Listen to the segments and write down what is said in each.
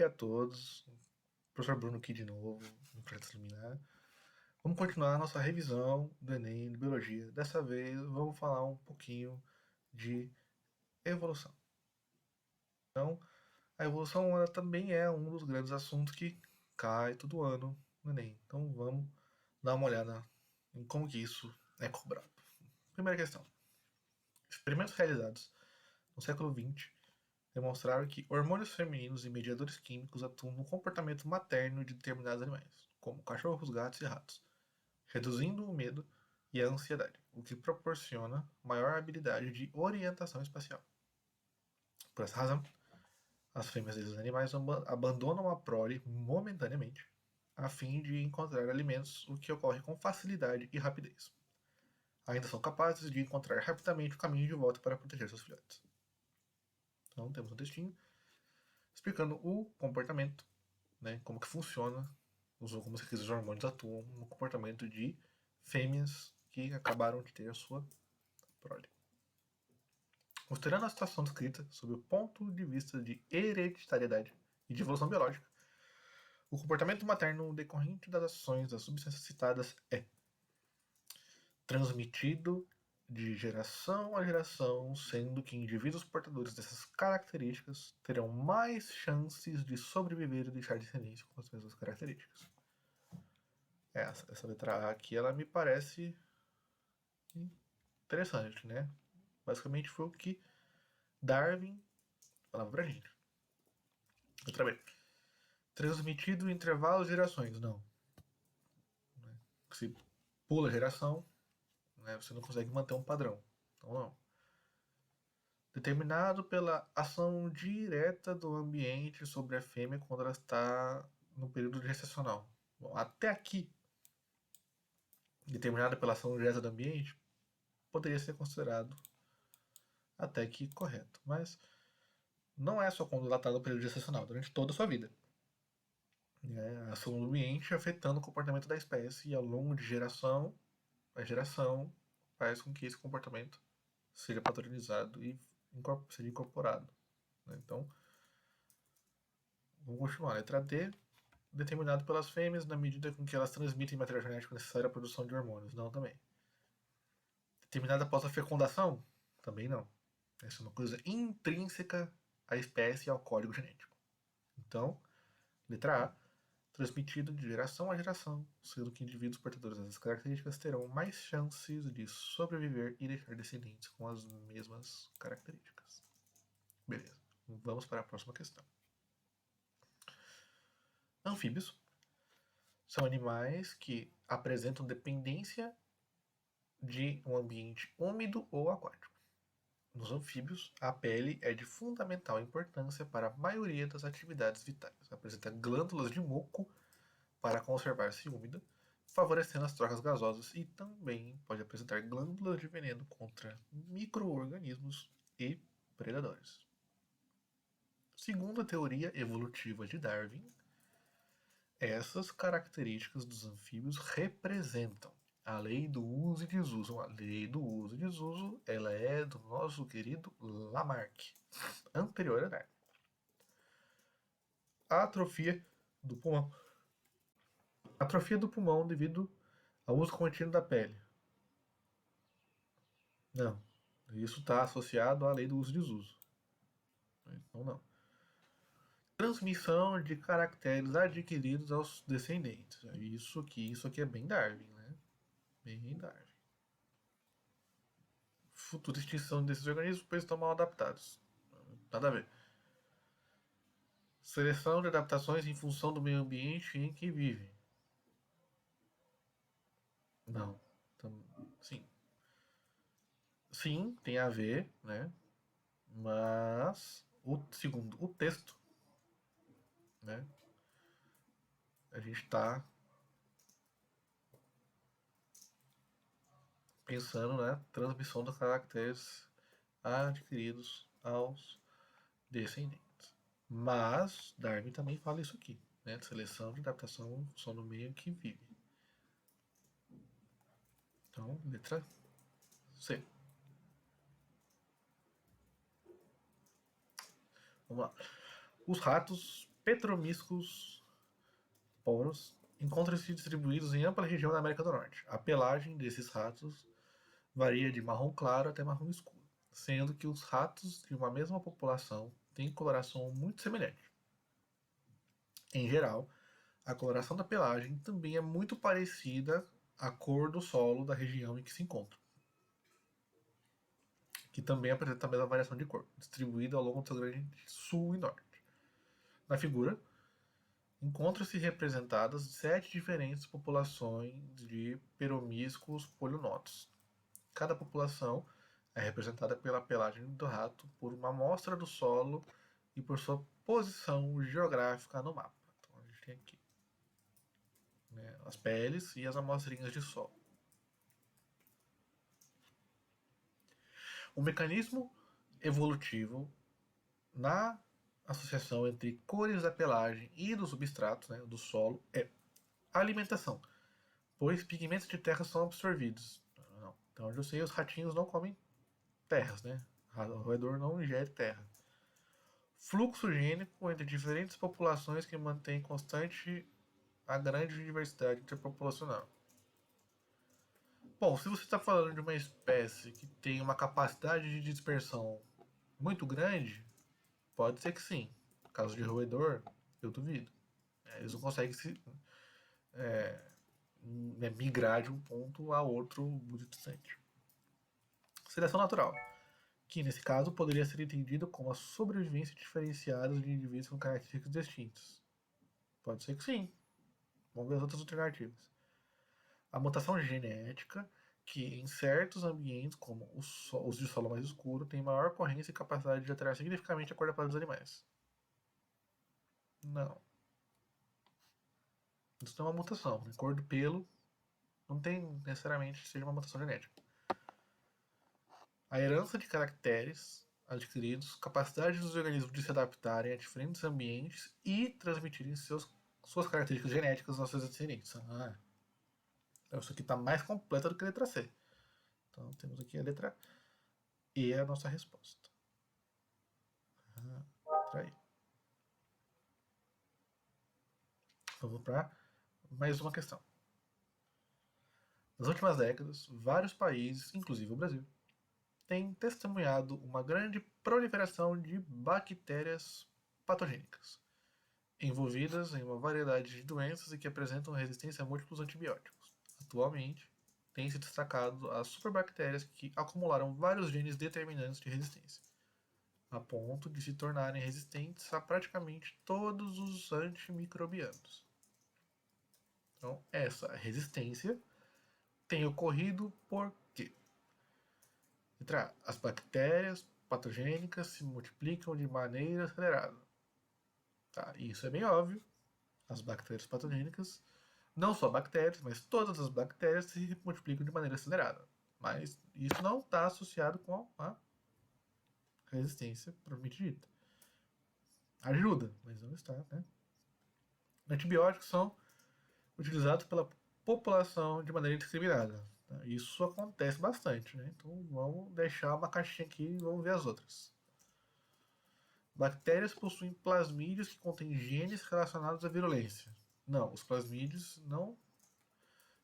dia a todos. Professor Bruno aqui de novo, no Projeto Iluminar. Vamos continuar a nossa revisão do Enem de Biologia. Dessa vez vamos falar um pouquinho de evolução. Então, a evolução ela também é um dos grandes assuntos que cai todo ano no Enem. Então vamos dar uma olhada em como que isso é cobrado. Primeira questão. Experimentos realizados no século XX demonstraram que hormônios femininos e mediadores químicos atuam no comportamento materno de determinados animais, como cachorros, gatos e ratos, reduzindo o medo e a ansiedade, o que proporciona maior habilidade de orientação espacial. Por essa razão, as fêmeas desses animais abandonam a prole momentaneamente, a fim de encontrar alimentos, o que ocorre com facilidade e rapidez. Ainda são capazes de encontrar rapidamente o caminho de volta para proteger seus filhotes. Então, temos um textinho explicando o comportamento, né, como que funciona, como esses hormônios atuam no comportamento de fêmeas que acabaram de ter a sua prole. Considerando a situação descrita sob o ponto de vista de hereditariedade e de evolução biológica, o comportamento materno decorrente das ações das substâncias citadas é transmitido de geração a geração, sendo que indivíduos portadores dessas características terão mais chances de sobreviver e deixar descendência com as mesmas características. Essa letra A aqui, ela me parece interessante, né? Basicamente foi o que Darwin falava pra gente. Letra B. Transmitido em intervalos de gerações. Não. Se pula geração, né, você não consegue manter um padrão. Então, não. Determinado pela ação direta do ambiente sobre a fêmea quando ela está no período gestacional. Bom, até aqui, determinado pela ação direta do ambiente, poderia ser considerado até que correto. Mas não é só quando ela está no período gestacional, durante toda a sua vida. A ação do ambiente afetando o comportamento da espécie e ao longo de geração a geração faz com que esse comportamento seja padronizado e seja incorporado. Então, vamos continuar. Letra D. Determinado pelas fêmeas na medida com que elas transmitem material genético necessário à produção de hormônios. Não, também. Determinada após a fecundação? Também não. Essa é uma coisa intrínseca à espécie e ao código genético. Então, letra A. Transmitido de geração a geração, sendo que indivíduos portadores dessas características terão mais chances de sobreviver e deixar descendentes com as mesmas características. Beleza, vamos para a próxima questão. Anfíbios são animais que apresentam dependência de um ambiente úmido ou aquático. Nos anfíbios, a pele é de fundamental importância para a maioria das atividades vitais. Apresenta glândulas de muco para conservar-se úmida, favorecendo as trocas gasosas e também pode apresentar glândulas de veneno contra micro-organismos e predadores. Segundo a teoria evolutiva de Darwin, essas características dos anfíbios representam a lei do uso e desuso. A lei do uso e desuso, ela é do nosso querido Lamarck, anterior a Darwin. A atrofia do pulmão. Atrofia do pulmão devido ao uso contínuo da pele. Não. Isso está associado à lei do uso e desuso. Então, não. Transmissão de caracteres adquiridos aos descendentes. Isso aqui é bem Darwin, né? Bem Darwin. Futura extinção desses organismos, pois estão mal adaptados. Nada a ver. Seleção de adaptações em função do meio ambiente em que vivem. Não. Sim. Sim, tem a ver, né? Mas segundo o texto, né? A gente está pensando na transmissão dos caracteres adquiridos aos descendentes. Mas Darwin também fala isso aqui, né? Seleção de adaptação em função do meio que vive. Então, letra C. Vamos lá. Os ratos Petromyscus porus encontram-se distribuídos em ampla região da América do Norte. A pelagem desses ratos varia de marrom claro até marrom escuro, sendo que os ratos de uma mesma população têm coloração muito semelhante. Em geral, a coloração da pelagem também é muito parecida à cor do solo da região em que se encontra, que também apresenta a mesma variação de cor, distribuída ao longo do seu grande sul e norte. Na figura, encontram-se representadas 7 diferentes populações de peromíscuos polionotos. Cada população é representada pela pelagem do rato, por uma amostra do solo e por sua posição geográfica no mapa. Então a gente tem aqui, né, as peles e as amostrinhas de solo. O mecanismo evolutivo na associação entre cores da pelagem e do substrato, né, do solo, é alimentação, pois pigmentos de terra são absorvidos. Não. Então, onde eu sei, os ratinhos não comem terras, né? O roedor não ingere terra. Fluxo gênico entre diferentes populações que mantém constante a grande diversidade interpopulacional. Bom, se você está falando de uma espécie que tem uma capacidade de dispersão muito grande, pode ser que sim. No caso de roedor, eu duvido. Eles não conseguem se migrar de um ponto a outro muito distante. Seleção natural, que nesse caso poderia ser entendida como a sobrevivência diferenciada de indivíduos com características distintas. Pode ser que sim. Vamos ver as outras alternativas. A mutação genética, que em certos ambientes, como os de solo mais escuro, tem maior ocorrência e capacidade de alterar significativamente a cor da pele dos animais. Não. Isso não é uma mutação. A cor do pelo não tem necessariamente seja uma mutação genética. A herança de caracteres adquiridos, capacidade dos organismos de se adaptarem a diferentes ambientes e transmitirem suas características genéticas aos seus descendentes. Então isso aqui está mais completa do que a letra C. Então temos aqui a letra E, a nossa resposta. Letra E. Vamos para mais uma questão. Nas últimas décadas, vários países, inclusive o Brasil, têm testemunhado uma grande proliferação de bactérias patogênicas, envolvidas em uma variedade de doenças e que apresentam resistência a múltiplos antibióticos. Atualmente, tem se destacado as superbactérias que acumularam vários genes determinantes de resistência, a ponto de se tornarem resistentes a praticamente todos os antimicrobianos. Então, essa resistência tem ocorrido por quê? As bactérias patogênicas se multiplicam de maneira acelerada. Tá, isso é bem óbvio. As bactérias patogênicas, não só bactérias, mas todas as bactérias se multiplicam de maneira acelerada. Mas isso não está associado com a resistência propriamente dita. Ajuda, mas não está, né? Antibióticos são utilizados pela população de maneira indiscriminada. Isso acontece bastante, né? Então vamos deixar uma caixinha aqui e vamos ver as outras. Bactérias possuem plasmídios que contêm genes relacionados à virulência. Não, os plasmídios não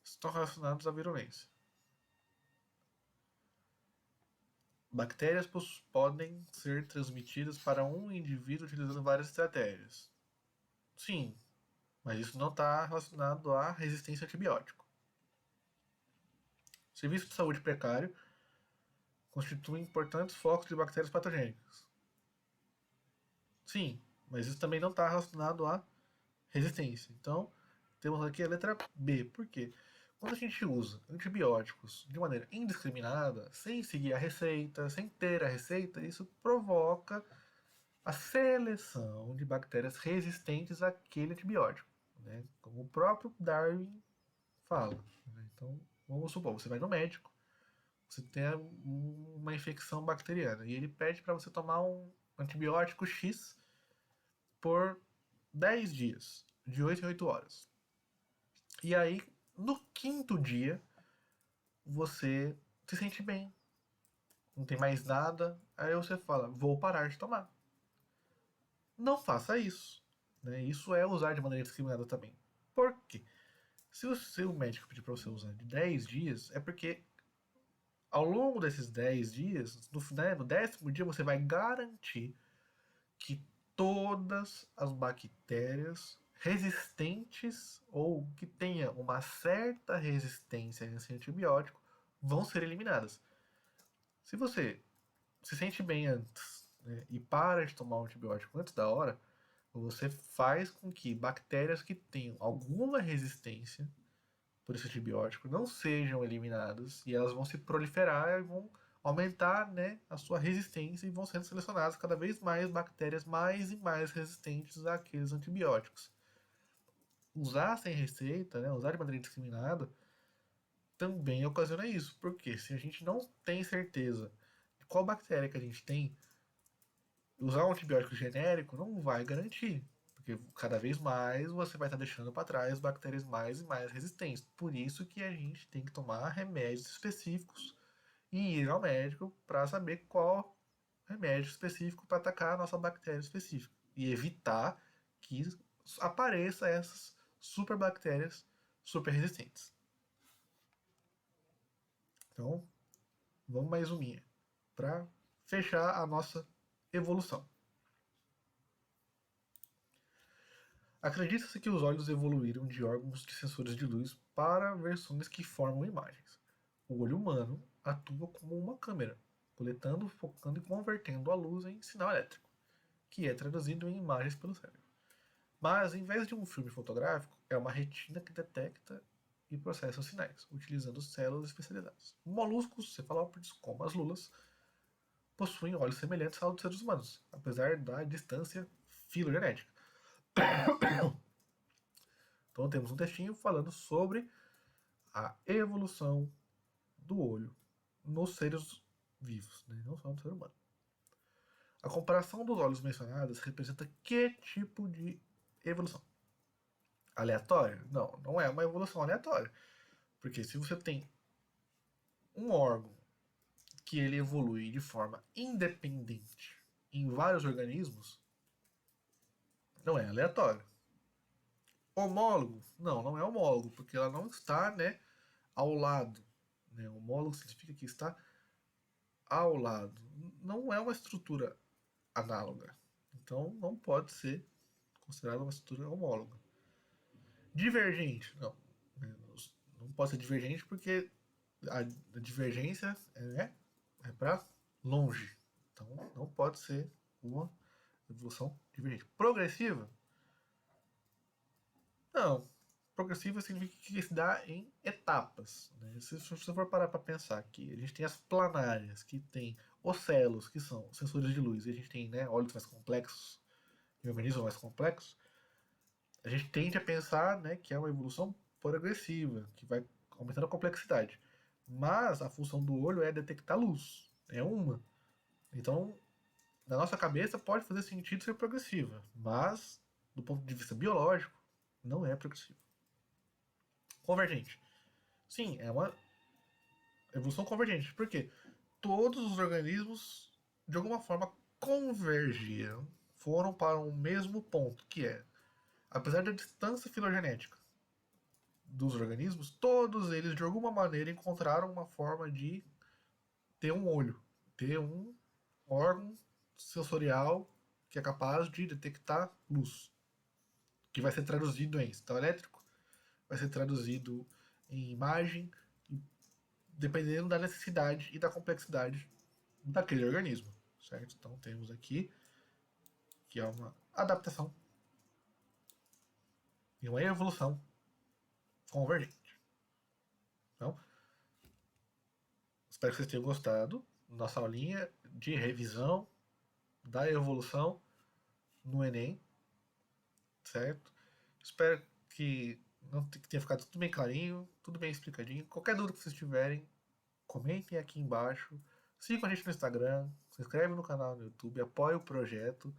estão relacionados à virulência. Bactérias podem ser transmitidas para um indivíduo utilizando várias estratégias. Sim, mas isso não está relacionado à resistência a antibiótico. Serviço de saúde precário constituem importantes focos de bactérias patogênicas. Sim, mas isso também não está relacionado à resistência. Então, temos aqui a letra B. Por quê? Quando a gente usa antibióticos de maneira indiscriminada, sem seguir a receita, sem ter a receita, isso provoca a seleção de bactérias resistentes àquele antibiótico, né? Como o próprio Darwin fala. Né? Então, vamos supor, você vai no médico, você tem uma infecção bacteriana e ele pede para você tomar um antibiótico X por 10 dias, de 8 em 8 horas. E aí, no quinto dia, você se sente bem, não tem mais nada, aí você fala, vou parar de tomar. Não faça isso. Né? Isso é usar de maneira indiscriminada também. Por quê? Se o seu médico pedir para você usar de 10 dias, é porque ao longo desses 10 dias, no 10º dia, você vai garantir que todas as bactérias resistentes ou que tenha uma certa resistência a esse antibiótico vão ser eliminadas. Se você se sente bem antes, né, e para de tomar o antibiótico antes da hora, você faz com que bactérias que tenham alguma resistência por esse antibiótico não sejam eliminadas e elas vão se proliferar e vão aumentar, né, a sua resistência e vão sendo selecionadas cada vez mais bactérias mais e mais resistentes àqueles antibióticos. Usar sem receita, né, usar de maneira indiscriminada, também ocasiona isso, porque se a gente não tem certeza de qual bactéria que a gente tem, usar um antibiótico genérico não vai garantir, porque cada vez mais você vai estar deixando para trás bactérias mais e mais resistentes. Por isso que a gente tem que tomar remédios específicos e ir ao médico para saber qual remédio específico para atacar a nossa bactéria específica e evitar que apareça essas superbactérias super resistentes. Então, vamos mais uma para fechar a nossa evolução. Acredita-se que os olhos evoluíram de órgãos de sensores de luz para versões que formam imagens. O olho humano atua como uma câmera, coletando, focando e convertendo a luz em sinal elétrico, que é traduzido em imagens pelo cérebro. Mas, em vez de um filme fotográfico, é uma retina que detecta e processa os sinais, utilizando células especializadas. Moluscos cefalópodes, como as lulas, possuem olhos semelhantes aos dos seres humanos, apesar da distância filogenética. Então temos um textinho falando sobre a evolução do olho nos seres vivos, né? Não só no ser humano. A comparação dos olhos mencionados representa que tipo de evolução? Aleatória? Não, não é uma evolução aleatória. Porque se você tem um órgão que ele evolui de forma independente em vários organismos, não é aleatório. Homólogo? Não, não é homólogo, porque ela não está, né, ao lado. Né? Homólogo significa que está ao lado. Não é uma estrutura análoga. Então não pode ser considerada uma estrutura homóloga. Divergente? Não. Não pode ser divergente porque a divergência é para longe. Então não pode ser uma evolução divergente. Progressiva? Não. Progressiva significa que se dá em etapas. Né? Se você for parar para pensar que a gente tem as planárias, que tem ocelos, que são sensores de luz, e a gente tem, né, olhos mais complexos e organismos mais complexos, a gente tende a pensar, né, que é uma evolução progressiva, que vai aumentando a complexidade. Mas a função do olho é detectar luz. É uma. Então, na nossa cabeça pode fazer sentido ser progressiva, mas do ponto de vista biológico, não é progressiva. Convergente. Sim, é uma evolução convergente. Por quê? Todos os organismos, de alguma forma, convergiram, foram para um mesmo ponto, que é, apesar da distância filogenética dos organismos, todos eles, de alguma maneira, encontraram uma forma de ter um olho, ter um órgão sensorial que é capaz de detectar luz, que vai ser traduzido em sinal elétrico, vai ser traduzido em imagem, dependendo da necessidade e da complexidade daquele organismo, certo? Então temos aqui que é uma adaptação e uma evolução convergente. Então, espero que vocês tenham gostado. Nossa aulinha de revisão da evolução no Enem, certo? Espero que tenha ficado tudo bem clarinho, tudo bem explicadinho. Qualquer dúvida que vocês tiverem, comentem aqui embaixo. Sigam a gente no Instagram, se inscreve no canal no YouTube, apoie o projeto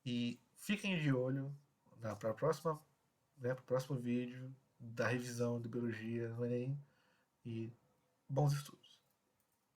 e fiquem de olho para a próxima, né, pro próximo vídeo da revisão de biologia no Enem. E bons estudos.